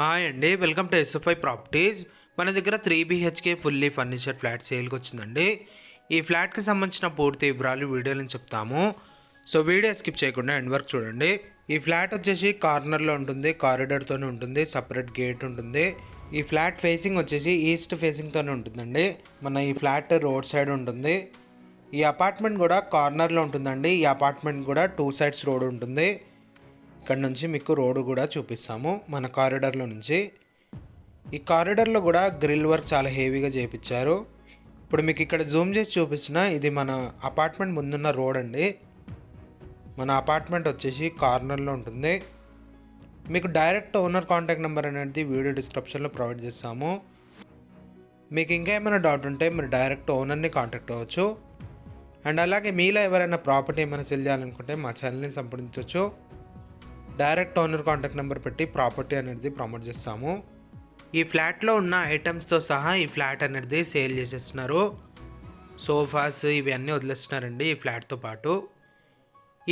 Hi అండి, welcome to SFI properties. మన దగ్గర 3 BHK ఫుల్లీ ఫర్నిచర్ ఫ్లాట్ సేల్కి వచ్చిందండి. ఈ ఫ్లాట్కి సంబంధించిన పూర్తి వివరాలు వీడియోలో చెప్తాము. సో వీడియో స్కిప్ చేయకుండా ఎండ్ వరకు చూడండి. ఈ ఫ్లాట్ వచ్చేసి కార్నర్లో ఉంటుంది, కారిడార్తోనే ఉంటుంది, సపరేట్ గేట్ ఉంటుంది. ఈ ఫ్లాట్ ఫేసింగ్ వచ్చేసి ఈస్ట్ ఫేసింగ్తోనే ఉంటుందండి. మన ఈ ఫ్లాట్ రోడ్ సైడ్ ఉంటుంది. ఈ అపార్ట్మెంట్ కూడా కార్నర్లో ఉంటుందండి. ఈ అపార్ట్మెంట్ కూడా 2 sides రోడ్ ఉంటుంది. ఇక్కడ నుంచి మీకు రోడ్డు కూడా చూపిస్తాము మన కారిడార్లో నుంచి. ఈ కారిడార్లో కూడా గ్రిల్ వర్క్ చాలా హెవీగా చేయించారు. ఇప్పుడు మీకు ఇక్కడ జూమ్ చేసి చూపిస్తున్న ఇది మన అపార్ట్మెంట్ ముందున్న రోడ్ అండి. మన అపార్ట్మెంట్ వచ్చేసి కార్నర్లో ఉంటుంది. మీకు డైరెక్ట్ ఓనర్ కాంటాక్ట్ నెంబర్ అనేది వీడియో డిస్క్రిప్షన్లో ప్రొవైడ్ చేస్తాము. మీకు ఇంకా ఏమైనా డౌట్ ఉంటే మీరు డైరెక్ట్ ఓనర్ని కాంటాక్ట్ అవ్వచ్చు. అండ్ అలాగే మీలో ఎవరైనా ప్రాపర్టీ ఏమైనా సెల్ చేయాలనుకుంటే మా ఛానల్ని సంప్రదించవచ్చు. డైరెక్ట్ ఓనర్ కాంటాక్ట్ నెంబర్ పెట్టి ప్రాపర్టీ అనేది ప్రమోట్ చేస్తాము. ఈ ఫ్లాట్లో ఉన్న ఐటమ్స్తో సహా ఈ ఫ్లాట్ అనేది సేల్ చేసేస్తున్నారు. సోఫాస్ ఇవన్నీ వదిలేస్తున్నారండి ఈ ఫ్లాట్తో పాటు.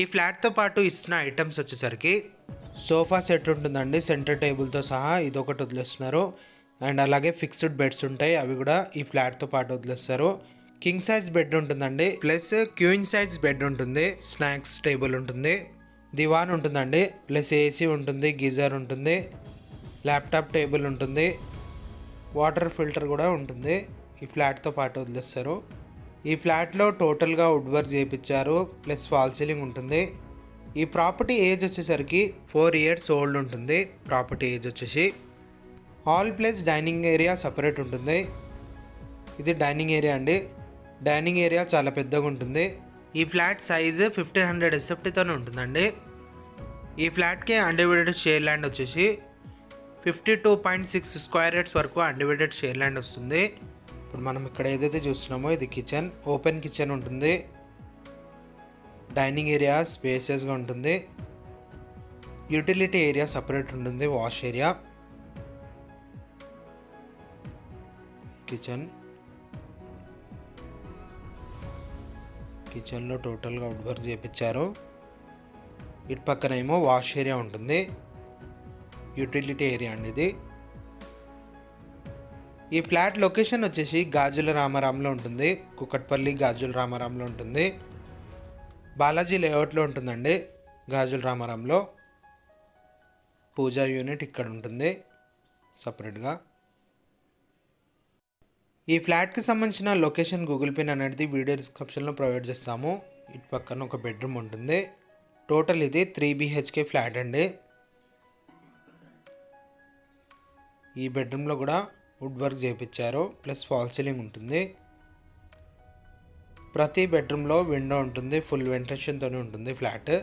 ఈ ఫ్లాట్తో పాటు ఇస్తున్న ఐటమ్స్ వచ్చేసరికి సోఫా సెట్ ఉంటుందండి, సెంటర్ టేబుల్తో సహా ఇదొకటి వదిలేస్తున్నారు. అండ్ అలాగే ఫిక్స్డ్ బెడ్స్ ఉంటాయి, అవి కూడా ఈ ఫ్లాట్తో పాటు వదిలేస్తారు. కింగ్ సైజ్ బెడ్ ఉంటుందండి, ప్లస్ క్వీన్ సైజ్ బెడ్ ఉంటుంది, స్నాక్స్ టేబుల్ ఉంటుంది, దివాన్ ఉంటుందండి, ప్లస్ ఏసీ ఉంటుంది, గీజర్ ఉంటుంది, ల్యాప్టాప్ టేబుల్ ఉంటుంది, వాటర్ ఫిల్టర్ కూడా ఉంటుంది. ఈ ఫ్లాట్తో పాటు వదిలేస్తారు. ఈ ఫ్లాట్లో టోటల్గా వుడ్ వర్క్ చేయించారు, ప్లస్ ఫాల్ సీలింగ్ ఉంటుంది. ఈ ప్రాపర్టీ ఏజ్ వచ్చేసరికి 4 years ఓల్డ్ ఉంటుంది. ప్రాపర్టీ ఏజ్ వచ్చేసి hall plus dining area separate ఉంటుంది. ఇది డైనింగ్ ఏరియా అండి. డైనింగ్ ఏరియా చాలా పెద్దగా ఉంటుంది. ఈ ఫ్లాట్ సైజు 1500 SFTతోనే ఉంటుందండి. ఈ ఫ్లాట్కి అన్డివైడెడ్ షేర్ ల్యాండ్ వచ్చేసి 52.6 square yards వరకు అన్డివైడెడ్ షేర్ ల్యాండ్ వస్తుంది. ఇప్పుడు మనం ఇక్కడ ఏదైతే చూస్తున్నామో ఇది కిచెన్, ఓపెన్ కిచెన్ ఉంటుంది. డైనింగ్ ఏరియా స్పేసెస్గా ఉంటుంది. యూటిలిటీ ఏరియా సపరేట్ ఉంటుంది, వాష్ ఏరియా, కిచెన్లో టోటల్గా వుడ్ వర్క్ చేయించారు. ఇటు పక్కన ఏమో వాష్ ఏరియా ఉంటుంది, యూటిలిటీ ఏరియా అండి ఇది. ఈ ఫ్లాట్ లొకేషన్ వచ్చేసి గాజుల రామారంలో ఉంటుంది, కుకట్పల్లి గాజుల రామారంలో ఉంటుంది. బాలాజీ లేఅవుట్లో ఉంటుందండి. గాజుల రామారంలో పూజా యూనిట్ ఇక్కడ ఉంటుంది సపరేట్గా. ఈ ఫ్లాట్కి సంబంధించిన లొకేషన్ గూగుల్ పిన్ అనేది వీడియో డిస్క్రిప్షన్లో ప్రొవైడ్ చేస్తాము. ఇటు పక్కన ఒక బెడ్రూమ్ ఉంటుంది. టోటల్ ఇది 3 BHK ఫ్లాట్ అండి. ఈ బెడ్రూమ్లో కూడా వుడ్ వర్క్ చేయించారు, ప్లస్ ఫాల్ సీలింగ్ ఉంటుంది. ప్రతి బెడ్రూమ్లో విండో ఉంటుంది, ఫుల్ వెంటిలేషన్తో ఉంటుంది ఫ్లాట్.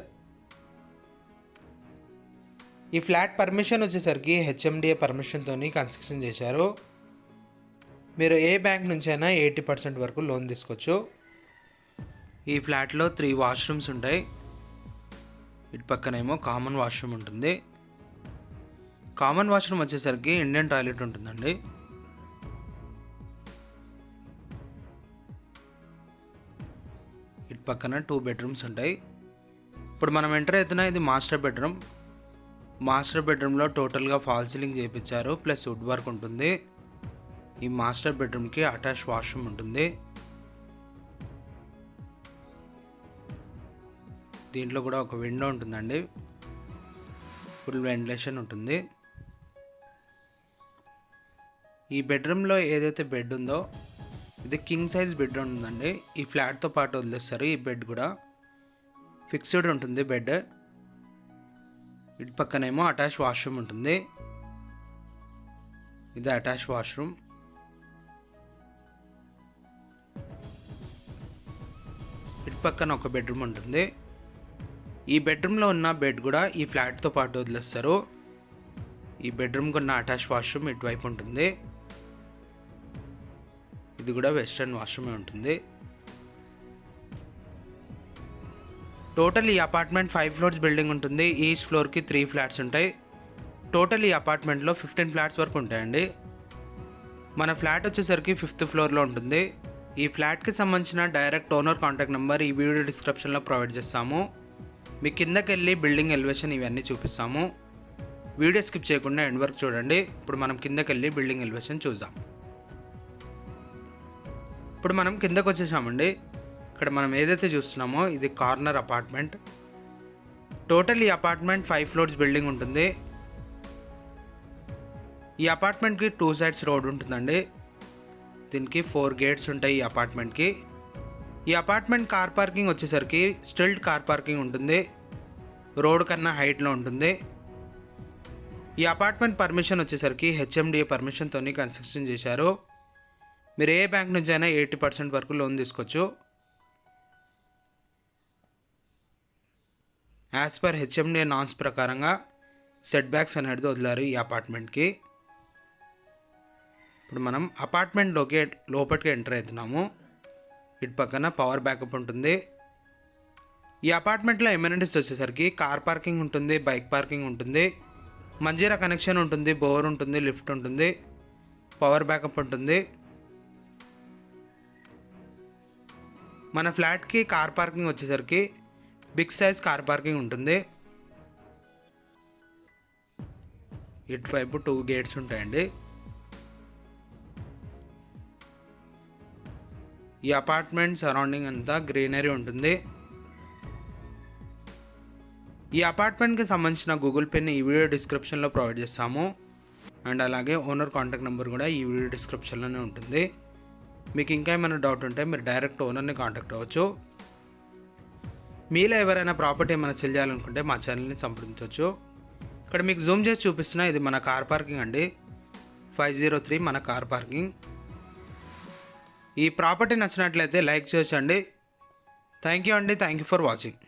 ఈ ఫ్లాట్ పర్మిషన్ వచ్చేసరికి HMDA పర్మిషన్తో కన్స్ట్రక్షన్ చేశారు. మీరు ఏ బ్యాంక్ నుంచి అయినా 80% వరకు లోన్ తీసుకోవచ్చు. ఈ ఫ్లాట్లో 3 వాష్రూమ్స్ ఉంటాయి. ఇటు పక్కనేమో కామన్ వాష్రూమ్ ఉంటుంది. కామన్ వాష్రూమ్ వచ్చేసరికి ఇండియన్ టాయిలెట్ ఉంటుందండి. ఇటు పక్కన 2 bedrooms ఉంటాయి. ఇప్పుడు మనం ఎంటర్ అవుతున్న ఇది మాస్టర్ బెడ్రూమ్. మాస్టర్ బెడ్రూమ్లో టోటల్గా ఫాల్ సీలింగ్ చేయించారు, ప్లస్ వుడ్ వర్క్ ఉంటుంది. ఈ మాస్టర్ బెడ్రూమ్కి అటాచ్ వాష్రూమ్ ఉంటుంది. దీంట్లో కూడా ఒక విండో ఉంటుందండి, ఫుల్ వెంటిలేషన్ ఉంటుంది. ఈ బెడ్రూమ్లో ఏదైతే బెడ్ ఉందో ఇది కింగ్ సైజ్ బెడ్ ఉంటుందండి. ఈ ఫ్లాట్తో పాటు వదిలేస్తారు. ఈ బెడ్ కూడా ఫిక్స్డ్ ఉంటుంది బెడ్. ఇటు పక్కనేమో అటాచ్ వాష్రూమ్ ఉంటుంది. ఇది అటాచ్ వాష్రూమ్. ఇటు పక్కన ఒక బెడ్రూమ్ ఉంటుంది. ఈ బెడ్రూమ్లో ఉన్న బెడ్ కూడా ఈ ఫ్లాట్తో పాటు వదిలేస్తారు. ఈ బెడ్రూమ్కి ఉన్న అటాచ్ వాష్రూమ్ ఇటువైపు ఉంటుంది. ఇది కూడా వెస్ట్రన్ వాష్రూమే ఉంటుంది. టోటల్ ఈ అపార్ట్మెంట్ 5 floors బిల్డింగ్ ఉంటుంది. ఈచ్ ఫ్లోర్కి 3 flats ఉంటాయి. టోటల్ ఈ అపార్ట్మెంట్లో 15 flats వరకు ఉంటాయండి. మన ఫ్లాట్ వచ్చేసరికి 5th floorలో ఉంటుంది. ఈ ఫ్లాట్కి సంబంధించిన డైరెక్ట్ ఓనర్ కాంటాక్ట్ నెంబర్ ఈ వీడియో డిస్క్రిప్షన్లో ప్రొవైడ్ చేస్తాము. మీ కిందకి వెళ్ళి బిల్డింగ్ ఎలివేషన్ ఇవన్నీ చూపిస్తాము. వీడియో స్కిప్ చేయకుండా ఎండ్ వరకు చూడండి. ఇప్పుడు మనం కిందకి వెళ్ళి బిల్డింగ్ ఎలివేషన్ చూద్దాం. ఇప్పుడు మనం కిందకు వచ్చేసామండి. ఇక్కడ మనం ఏదైతే చూస్తున్నామో ఇది కార్నర్ అపార్ట్మెంట్. టోటల్ ఈ అపార్ట్మెంట్ 5 ఫ్లోర్స్ బిల్డింగ్ ఉంటుంది. ఈ అపార్ట్మెంట్కి 2 సైడ్స్ రోడ్ ఉంటుందండి. దీనికి 4 గేట్స్ ఉంటాయి ఈ అపార్ట్మెంట్కి. ఈ అపార్ట్మెంట్ కార్ పార్కింగ్ వచ్చేసరికి స్టిల్ట్ కార్ పార్కింగ్ ఉంటుంది. రోడ్ కన్నా హైట్లో ఉంటుంది. ఈ అపార్ట్మెంట్ పర్మిషన్ వచ్చేసరికి హెచ్ఎండిఏ పర్మిషన్తో కన్స్ట్రక్షన్ చేశారు. మీరు ఏ బ్యాంక్ నుంచి అయినా 80% వరకు లోన్ తీసుకోవచ్చు. యాజ్ పర్ హెచ్ఎండిఏ నామ్స్ ప్రకారంగా సెట్ బ్యాక్స్ అనేది వదిలారు ఈ అపార్ట్మెంట్కి. ఇప్పుడు మనం అపార్ట్మెంట్లోకి లోపలికి ఎంటర్ అవుతున్నాము. ఇటు పక్కన పవర్ బ్యాకప్ ఉంటుంది. ఈ అపార్ట్మెంట్లో ఎమ్యూనిటీస్ వచ్చేసరికి కార్ పార్కింగ్ ఉంటుంది, బైక్ పార్కింగ్ ఉంటుంది, మంజీరా కనెక్షన్ ఉంటుంది, బోర్ ఉంటుంది, లిఫ్ట్ ఉంటుంది, పవర్ బ్యాకప్ ఉంటుంది. మన ఫ్లాట్కి కార్ పార్కింగ్ వచ్చేసరికి బిగ్ సైజ్ కార్ పార్కింగ్ ఉంటుంది. ఇటువైపు 2 గేట్స్ ఉంటాయండి. ఈ అపార్ట్మెంట్ సరౌండింగ్ అంతా గ్రీనరీ ఉంటుంది. ఈ అపార్ట్మెంట్కి సంబంధించిన గూగుల్ పేని ఈ వీడియో డిస్క్రిప్షన్లో ప్రొవైడ్ చేస్తాము. అండ్ అలాగే ఓనర్ కాంటాక్ట్ నెంబర్ కూడా ఈ వీడియో డిస్క్రిప్షన్లోనే ఉంటుంది. మీకు ఇంకా ఏమైనా డౌట్ ఉంటే మీరు డైరెక్ట్ ఓనర్ని కాంటాక్ట్ అవ్వచ్చు. మీలో ఎవరైనా ప్రాపర్టీ ఏమైనా సెల్ చేయాలనుకుంటే మా ఛానల్ని సంప్రదించవచ్చు. ఇక్కడ మీకు జూమ్ చేసి చూపిస్తున్నా ఇది మన కార్ పార్కింగ్ అండి. 503 మన కార్ పార్కింగ్. ఈ ప్రాపర్టీ నచ్చినట్లయితే లైక్ చేయొచ్చండి. థ్యాంక్ యూ అండి. Thank you for watching.